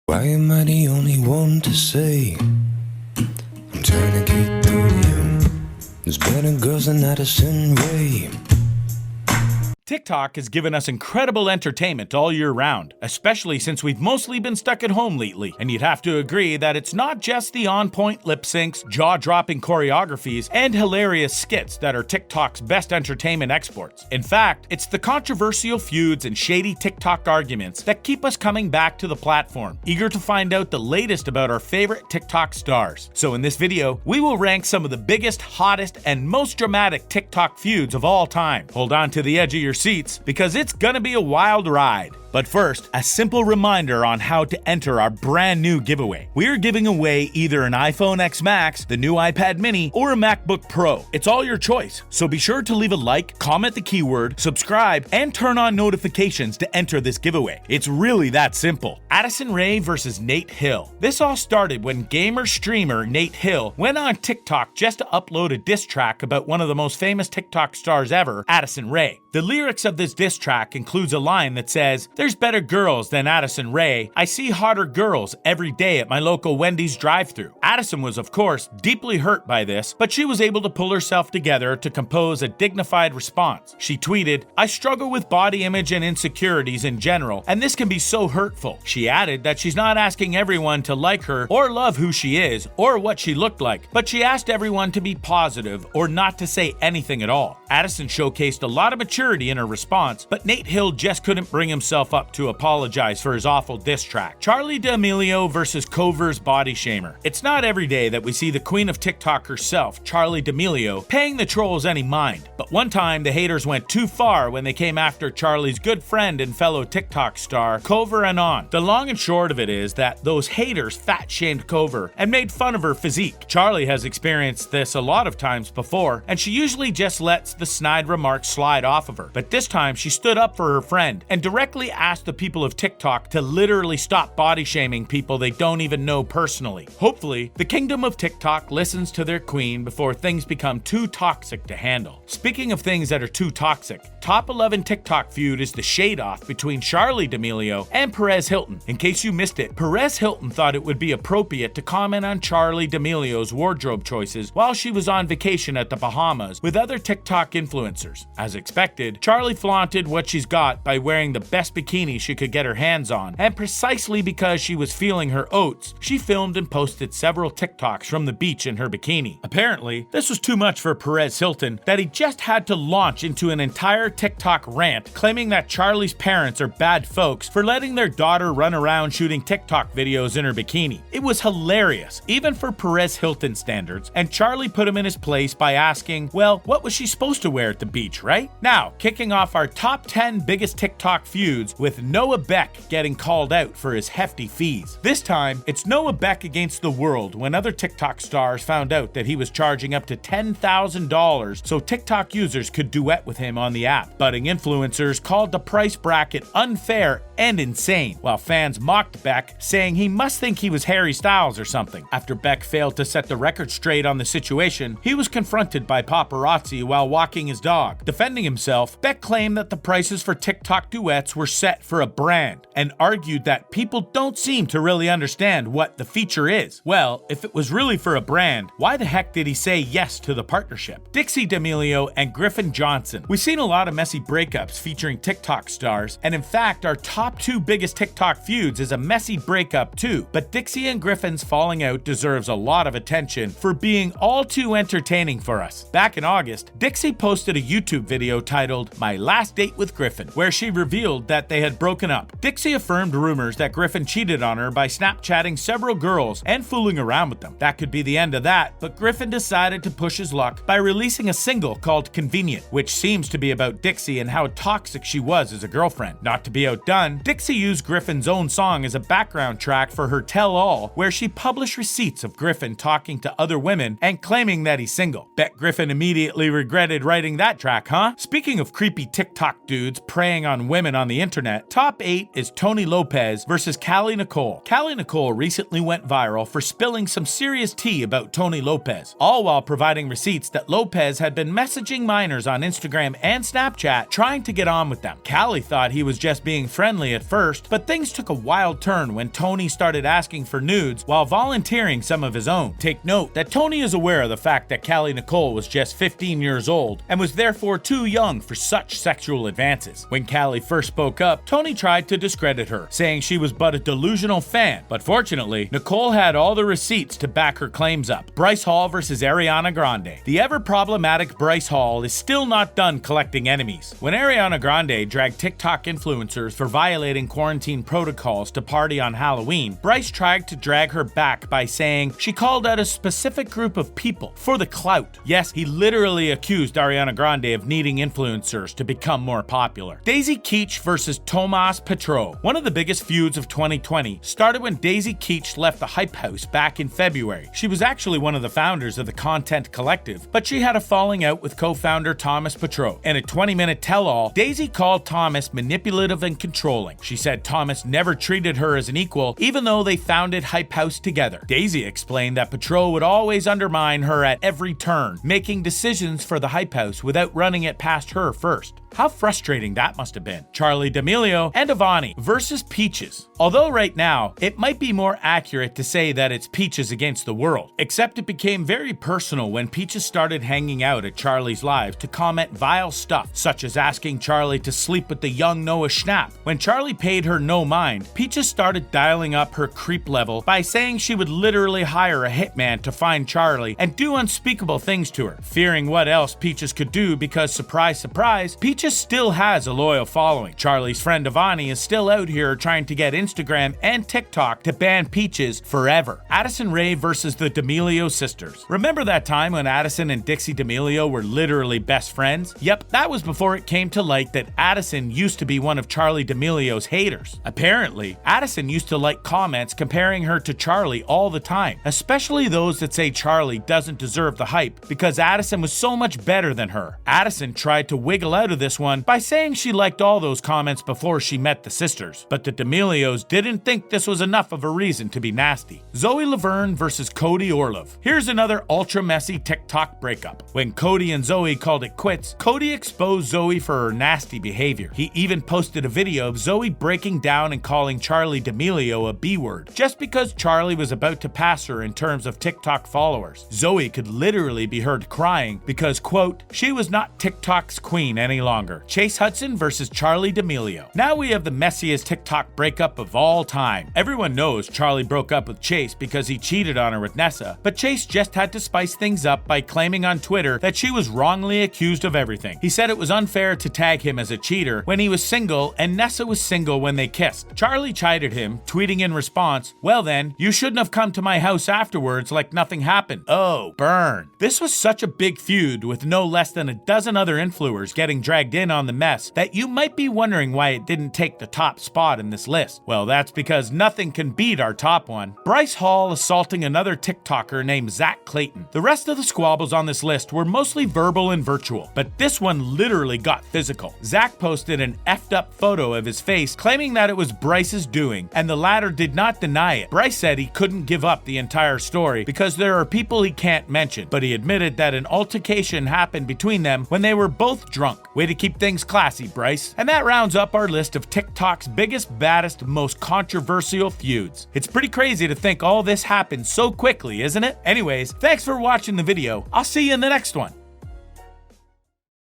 Why am I the only one to say I'm trying to get through you? There's better girls than Addison Rae. TikTok has given us incredible entertainment all year round, especially since we've mostly been stuck at home lately. And you'd have to agree that it's not just the on-point lip syncs, jaw-dropping choreographies, and hilarious skits that are TikTok's best entertainment exports. In fact, it's the controversial feuds and shady TikTok arguments that keep us coming back to the platform, eager to find out the latest about our favorite TikTok stars. So in this video, we will rank some of the biggest, hottest, and most dramatic TikTok feuds of all time. Hold on to the edge of your seats, because it's gonna be a wild ride. But first, a simple reminder on how to enter our brand new giveaway. We are giving away either an iPhone X Max, the new iPad mini, or a MacBook Pro. It's all your choice, so be sure to leave a like, comment the keyword, subscribe, and turn on notifications to enter this giveaway. It's really that simple. Addison Rae versus Nate Hill. This all started when gamer streamer Nate Hill went on TikTok just to upload a diss track about one of the most famous TikTok stars ever, Addison Rae. The lyrics of this diss track includes a line that says, "There's better girls than Addison Rae. I see hotter girls every day at my local Wendy's drive-thru." Addison was, of course, deeply hurt by this, but she was able to pull herself together to compose a dignified response. She tweeted, "I struggle with body image and insecurities in general, and this can be so hurtful." She added that she's not asking everyone to like her or love who she is or what she looked like, but she asked everyone to be positive or not to say anything at all. Addison showcased a lot of maturity in her response, but Nate Hill just couldn't bring himself up to apologize for his awful diss track. Charli D'Amelio versus KOUVER'S BODYSHAMER. It's not every day that we see the queen of TikTok herself, Charli D'Amelio, paying the trolls any mind. But one time the haters went too far when they came after Charli's good friend and fellow TikTok star, KOUVER Anon. The long and short of it is that those haters fat-shamed KOUVER and made fun of her physique. Charli has experienced this a lot of times before, and she usually just lets the snide remarks slide off of her. But this time she stood up for her friend and directly asked the people of TikTok to literally stop body shaming people they don't even know personally. Hopefully, the kingdom of TikTok listens to their queen before things become too toxic to handle. Speaking of things that are too toxic, top 11 TikTok feud is the shade off between Charli D'Amelio and Perez Hilton. In case you missed it, Perez Hilton thought it would be appropriate to comment on Charli D'Amelio's wardrobe choices while she was on vacation at the Bahamas with other TikTok influencers. As expected, Charli flaunted what she's got by wearing the best bikini she could get her hands on, and precisely because she was feeling her oats, she filmed and posted several TikToks from the beach in her bikini. Apparently, this was too much for Perez Hilton that he just had to launch into an entire TikTok rant claiming that Charli's parents are bad folks for letting their daughter run around shooting TikTok videos in her bikini. It was hilarious, even for Perez Hilton standards, and Charli put him in his place by asking, well, what was she supposed to wear at the beach, right? Now, kicking off our top 10 biggest TikTok feuds with Noah Beck getting called out for his hefty fees. This time, it's Noah Beck against the world when other TikTok stars found out that he was charging up to $10,000 so TikTok users could duet with him on the app. Budding influencers called the price bracket unfair and insane, while fans mocked Beck, saying he must think he was Harry Styles or something. After Beck failed to set the record straight on the situation, he was confronted by paparazzi while walking his dog. Defending himself, Beck claimed that the prices for TikTok duets were set for a brand, and argued that people don't seem to really understand what the feature is. Well, if it was really for a brand, why the heck did he say yes to the partnership? DIXIE D'Amelio and GRIFFIN Johnson. We've seen a lot of messy breakups featuring TikTok stars, and in fact, our top 2 biggest TikTok feuds is a messy breakup too. But DIXIE and GRIFFIN's falling out deserves a lot of attention for being all too entertaining for us. Back in August, DIXIE posted a YouTube video titled "My Last Date with GRIFFIN," where she revealed that they had broken up. DIXIE affirmed rumors that GRIFFIN cheated on her by Snapchatting several girls and fooling around with them. That could be the end of that, but GRIFFIN decided to push his luck by releasing a single called "Convenient," which seems to be about DIXIE and how toxic she was as a girlfriend. Not to be outdone, DIXIE used GRIFFIN's own song as a background track for her tell-all, where she published receipts of GRIFFIN talking to other women and claiming that he's single. Bet GRIFFIN immediately regretted writing that track, huh? Speaking of creepy TikTok dudes preying on women on the internet, top 8 is Tony Lopez versus Callie Nicole. Callie Nicole recently went viral for spilling some serious tea about Tony Lopez, all while providing receipts that Lopez had been messaging minors on Instagram and Snapchat trying to get on with them. Callie thought he was just being friendly friendly at first, but things took a wild turn when Tony started asking for nudes while volunteering some of his own. Take note that Tony is aware of the fact that Callie Nicole was just 15 years old and was therefore too young for such sexual advances. When Callie first spoke up, Tony tried to discredit her, saying she was but a delusional fan, but fortunately, Nicole had all the receipts to back her claims up. Bryce Hall versus Ariana Grande. The ever-problematic Bryce Hall is still not done collecting enemies. When Ariana Grande dragged TikTok influencers for violating quarantine protocols to party on Halloween, Bryce tried to drag her back by saying she called out a specific group of people for the clout. Yes, he literally accused Ariana Grande of needing influencers to become more popular. Daisy KEECH versus Tomas PETROU. One of the biggest feuds of 2020 started when Daisy KEECH left the Hype House back in February. She was actually one of the founders of the Content Collective, but she had a falling out with co-founder Thomas PETROU. In a 20-minute tell-all, Daisy called Thomas manipulative and controlling. She said Thomas never treated her as an equal, even though they founded Hype House together. Daisy explained that PETROU would always undermine her at every turn, making decisions for the Hype House without running it past her first. How frustrating that must have been. Charli D'Amelio and AVANI versus Peaches. Although right now, it might be more accurate to say that it's Peaches against the world, except it became very personal when Peaches started hanging out at Charli's live to comment vile stuff, such as asking Charli to sleep with the young Noah Schnapp. When Charli paid her no mind, Peaches started dialing up her creep level by saying she would literally hire a hitman to find Charli and do unspeakable things to her, fearing what else Peaches could do because, surprise, surprise, Peaches still has a loyal following. Charli's friend AVANI is still out here trying to get Instagram and TikTok to ban Peaches forever. Addison Rae versus the D'Amelio sisters. Remember that time when Addison and Dixie D'Amelio were literally best friends? Yep, that was before it came to light that Addison used to be one of Charli D'Amelio's haters. Apparently, Addison used to like comments comparing her to Charli all the time, especially those that say Charli doesn't deserve the hype because Addison was so much better than her. Addison tried to wiggle out of this one by saying she liked all those comments before she met the sisters, but the D'Amelios didn't think this was enough of a reason to be nasty. Zoe Laverne versus Cody Orlove. Here's another ultra messy TikTok breakup. When Cody and Zoe called it quits, Cody exposed Zoe for her nasty behavior. He even posted a video of Zoe breaking down and calling Charli D'Amelio a B-word, just because Charli was about to pass her in terms of TikTok followers. Zoe could literally be heard crying because, quote, she was not TikTok's queen any longer. Chase Hudson versus Charli D'Amelio. Now we have the messiest TikTok breakup of all time. Everyone knows Charli broke up with Chase because he cheated on her with Nessa, but Chase just had to spice things up by claiming on Twitter that she was wrongly accused of everything. He said it was unfair to tag him as a cheater when he was single and Nessa was single when they kissed. Charli chided him, tweeting in response, "Well then, you shouldn't have come to my house afterwards like nothing happened." Oh, burn. This was such a big feud with no less than a dozen other influencers getting dragged in on the mess that you might be wondering why it didn't take the top spot in this list. Well, that's because nothing can beat our top one. Bryce Hall assaulting another TikToker named CLAYTON. The rest of the squabbles on this list were mostly verbal and virtual, but this one literally got physical. Zach posted an effed up photo of his face, claiming that it was Bryce's doing, and the latter did not deny it. Bryce said he couldn't give up the entire story because there are people he can't mention, but he admitted that an altercation happened between them when they were both drunk. Way to keep things classy, Bryce. And that rounds up our list of TikTok's biggest, baddest, most controversial feuds. It's pretty crazy to think all this happened so quickly, isn't it? Anyways, thanks for watching the video. I'll see you in the next one.